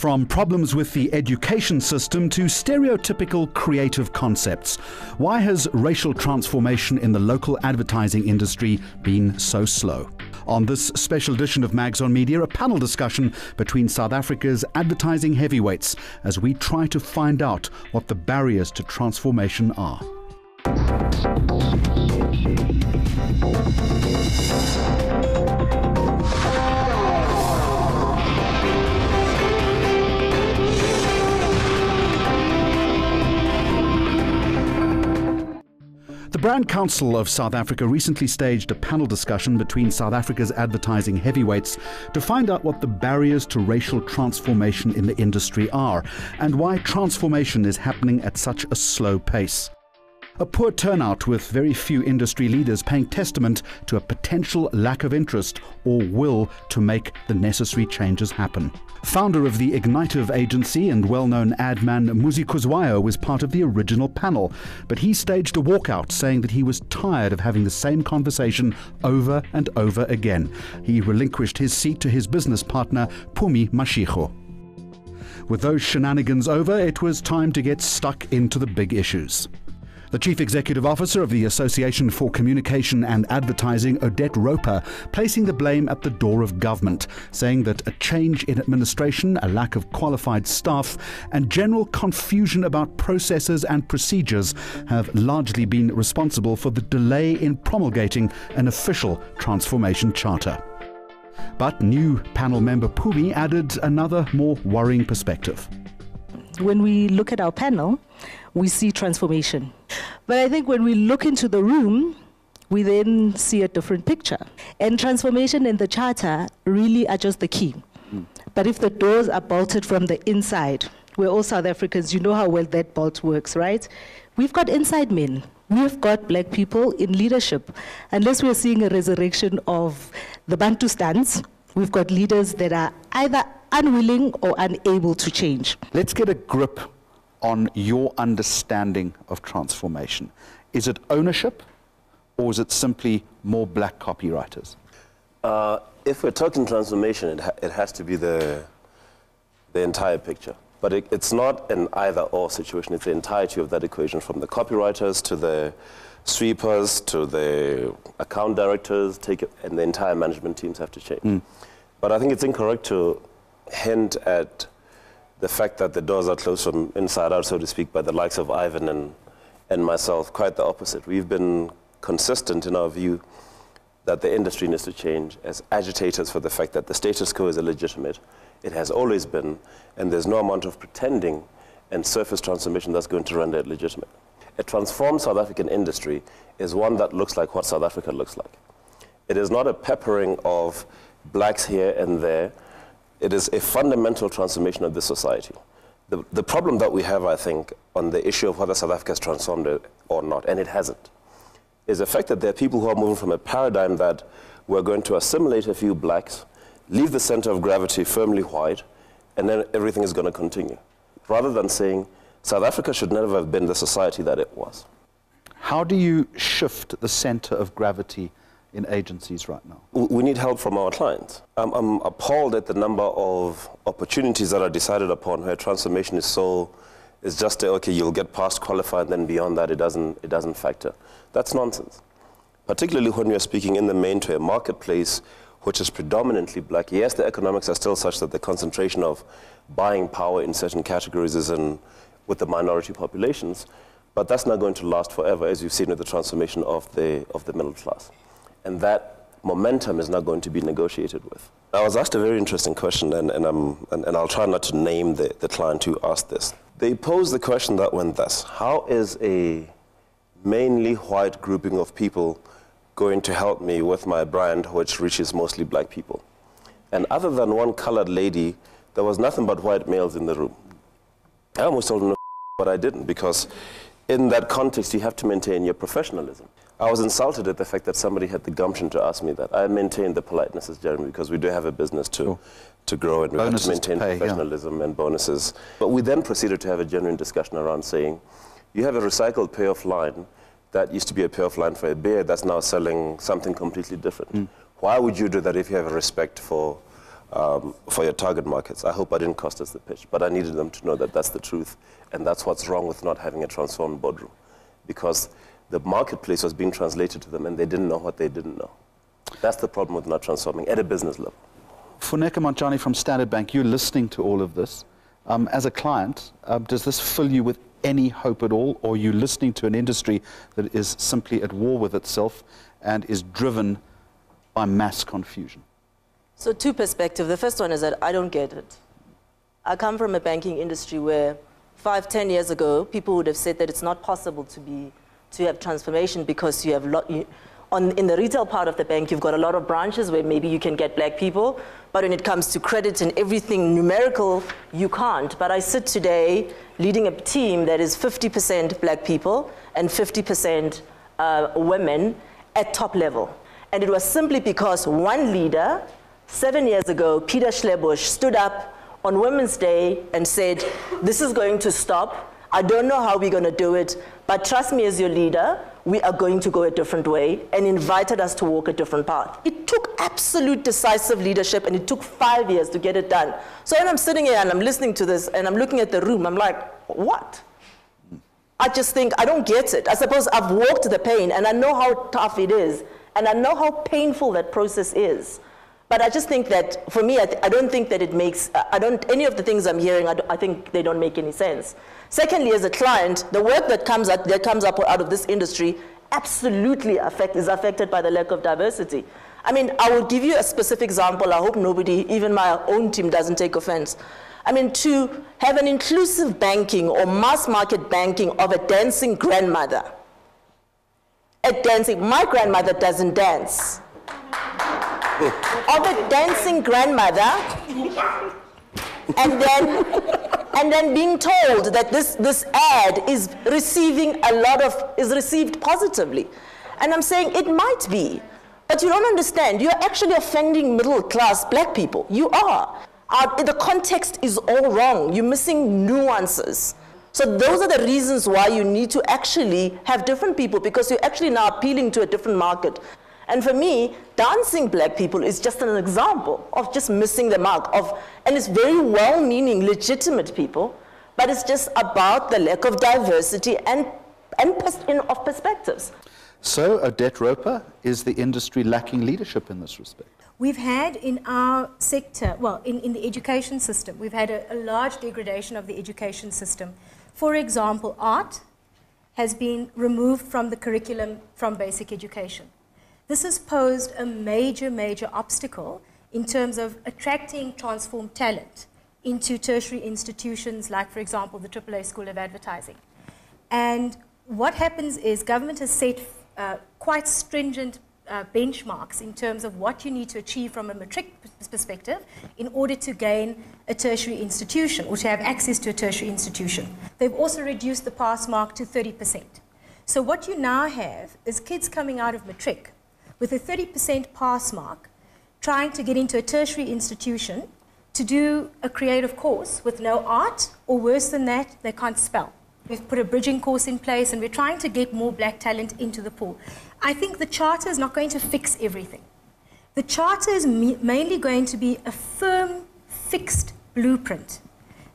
From problems with the education system to stereotypical creative concepts, why has racial transformation in the local advertising industry been so slow? On this special edition of Mags on Media, a panel discussion between South Africa's advertising heavyweights as we try to find out what the barriers to transformation are. The Brand Council of South Africa recently staged a panel discussion between South Africa's advertising heavyweights to find out what the barriers to racial transformation in the industry are and why transformation is happening at such a slow pace. A poor turnout with very few industry leaders paying testament to a potential lack of interest or will to make the necessary changes happen. Founder of the Ignitive agency and well-known ad man Muzi Kuzwayo was part of the original panel, but he staged a walkout saying that he was tired of having the same conversation over and over again. He relinquished his seat to his business partner, Phumi Mashego. With those shenanigans over, it was time to get stuck into the big issues. The Chief Executive Officer of the Association for Communication and Advertising, Odette Roper, placing the blame at the door of government, saying that a change in administration, a lack of qualified staff, and general confusion about processes and procedures have largely been responsible for the delay in promulgating an official transformation charter. But new panel member Phumi added another more worrying perspective. When we look at our panel, we see transformation. But I think when we look into the room, we then see a different picture. And transformation and the charter really are just the key. But if the doors are bolted from the inside, we're all South Africans, you know how well that bolt works, right? We've got inside men. We've got black people in leadership. Unless we're seeing a resurrection of the Bantustans, we've got leaders that are either unwilling or unable to change. Let's get a grip on your understanding of transformation. Is it ownership or is it simply more black copywriters? If we're talking transformation, it has to be the entire picture. But it's not an either-or situation. It's the entirety of that equation, from the copywriters to the sweepers to the account directors, and the entire management teams have to change. But I think it's incorrect to hint at the fact that the doors are closed from inside out, so to speak, by the likes of Ivan and myself. Quite the opposite. We've been consistent in our view that the industry needs to change as agitators for the fact that the status quo is illegitimate. It has always been, and there's no amount of pretending and surface transformation that's going to render it legitimate. A transformed South African industry is one that looks like what South Africa looks like. It is not a peppering of blacks here and there. It is a fundamental transformation of this society. The problem that we have, I think, on the issue of whether South Africa has transformed it or not, and it hasn't, is the fact that there are people who are moving from a paradigm that we're going to assimilate a few blacks, leave the center of gravity firmly white, and then everything is going to continue, rather than saying South Africa should never have been the society that it was. How do you shift the center of gravity in agencies right now? We need help from our clients. I'm appalled at the number of opportunities that are decided upon where transformation is just okay, you'll get past qualified, and then beyond that it doesn't factor. That's nonsense. Particularly when you're speaking in the main to a marketplace which is predominantly black. Yes, the economics are still such that the concentration of buying power in certain categories is with the minority populations, but that's not going to last forever, as you've seen with the transformation of the middle class. And that momentum is not going to be negotiated with. I was asked a very interesting question, and I'll try not to name the client who asked this. They posed the question that went thus: how is a mainly white grouping of people going to help me with my brand, which reaches mostly black people? And other than one colored lady, there was nothing but white males in the room. I almost told them, but I didn't, because in that context, you have to maintain your professionalism. I was insulted at the fact that somebody had the gumption to ask me that. I maintained the politenesses, Jeremy, because we do have a business to grow, and we have to maintain professionalism and bonuses. But we then proceeded to have a genuine discussion around saying, you have a recycled payoff line that used to be a payoff line for a beer that's now selling something completely different. Why would you do that if you have a respect for for your target markets. I hope I didn't cost us the pitch, but I needed them to know that that's the truth, and that's what's wrong with not having a transformed boardroom, because the marketplace was being translated to them, and they didn't know what they didn't know. That's the problem with not transforming at a business level. Funeka Montjani from Standard Bank, you're listening to all of this. As a client, does this fill you with any hope at all, or are you listening to an industry that is simply at war with itself and is driven by mass confusion? So two perspectives. The first one is that I don't get it. I come from a banking industry where 5-10 years ago, people would have said that it's not possible to have transformation because you have in the retail part of the bank, you've got a lot of branches where maybe you can get black people, but when it comes to credit and everything numerical, you can't. But I sit today leading a team that is 50% black people and 50% women at top level. And it was simply because one leader, 7 years ago, Peter Schlebusch, stood up on Women's Day and said, this is going to stop. I don't know how we're going to do it, but trust me as your leader, we are going to go a different way, and invited us to walk a different path. It took absolute decisive leadership, and it took 5 years to get it done. So when I'm sitting here and I'm listening to this, and I'm looking at the room, I'm like, what? I just think, I don't get it. I suppose I've walked the pain, and I know how tough it is, and I know how painful that process is. But I just think that, for me, I don't think that it makes, any of the things I'm hearing, I think they don't make any sense. Secondly, as a client, the work that comes up out of this industry absolutely is affected by the lack of diversity. I mean, I will give you a specific example. I hope nobody, even my own team, doesn't take offense. I mean, to have an inclusive banking or mass market banking of a dancing grandmother. My grandmother doesn't dance. Of a dancing grandmother, and then being told that this ad is received positively. And I'm saying it might be, but you don't understand. You're actually offending middle-class black people. You are. The context is all wrong. You're missing nuances. So those are the reasons why you need to actually have different people, because you're actually now appealing to a different market. And for me, dancing black people is just an example of just missing the mark and it's very well-meaning, legitimate people, but it's just about the lack of diversity and of perspectives. So, Odette Roper, is the industry lacking leadership in this respect? We've had in our sector, well, in the education system, we've had a large degradation of the education system. For example, art has been removed from the curriculum from basic education. This has posed a major obstacle in terms of attracting transformed talent into tertiary institutions like, for example, the AAA School of Advertising. And what happens is government has set quite stringent benchmarks in terms of what you need to achieve from a matric perspective in order to gain a tertiary institution or to have access to a tertiary institution. They've also reduced the pass mark to 30%. So what you now have is kids coming out of matric with a 30% pass mark, trying to get into a tertiary institution to do a creative course with no art, or worse than that, they can't spell. We've put a bridging course in place, and we're trying to get more black talent into the pool. I think the charter is not going to fix everything. The charter is mainly going to be a firm, fixed blueprint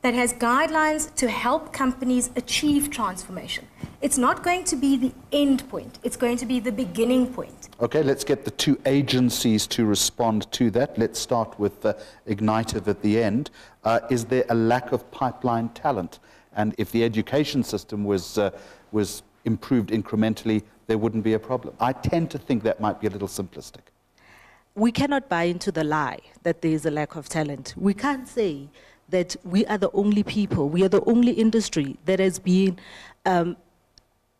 that has guidelines to help companies achieve transformation. It's not going to be the end point. It's going to be the beginning point. Okay, let's get the two agencies to respond to that. Let's start with Ignitive at the end. Is there a lack of pipeline talent? And if the education system was improved incrementally, there wouldn't be a problem. I tend to think that might be a little simplistic. We cannot buy into the lie that there is a lack of talent. We can't say that we are the only people, we are the only industry that has been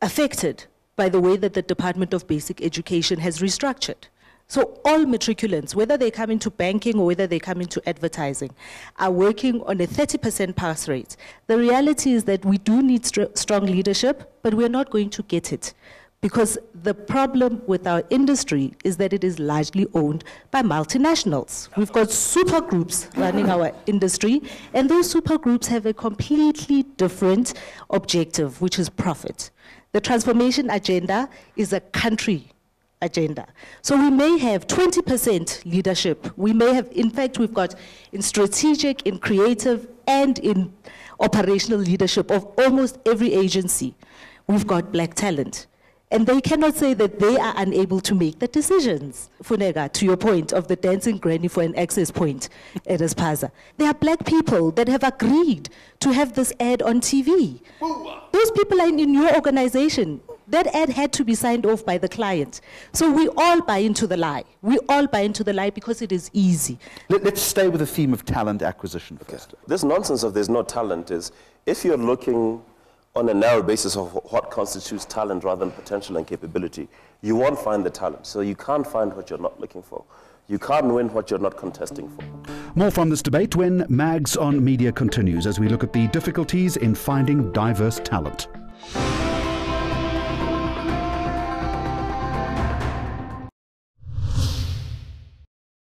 affected by the way that the Department of Basic Education has restructured. So all matriculants, whether they come into banking or whether they come into advertising, are working on a 30% pass rate. The reality is that we do need strong leadership, but we're not going to get it. Because the problem with our industry is that it is largely owned by multinationals. We've got super groups running our industry, and those super groups have a completely different objective, which is profit. The transformation agenda is a country agenda. So we may have 20% leadership. We may have, in fact, we've got in strategic, in creative, and in operational leadership of almost every agency, we've got black talent. And they cannot say that they are unable to make the decisions. Funeka, to your point of the dancing granny for an access point at Espaza, there are black people that have agreed to have this ad on TV. Those people are in your organization. That ad had to be signed off by the client. So we all buy into the lie. We all buy into the lie because it is easy. Let's stay with the theme of talent acquisition first. This nonsense of there's no talent is, if you're looking on a narrow basis of what constitutes talent rather than potential and capability, you won't find the talent. So you can't find what you're not looking for. You can't win what you're not contesting for. More from this debate when Mags on Media continues as we look at the difficulties in finding diverse talent.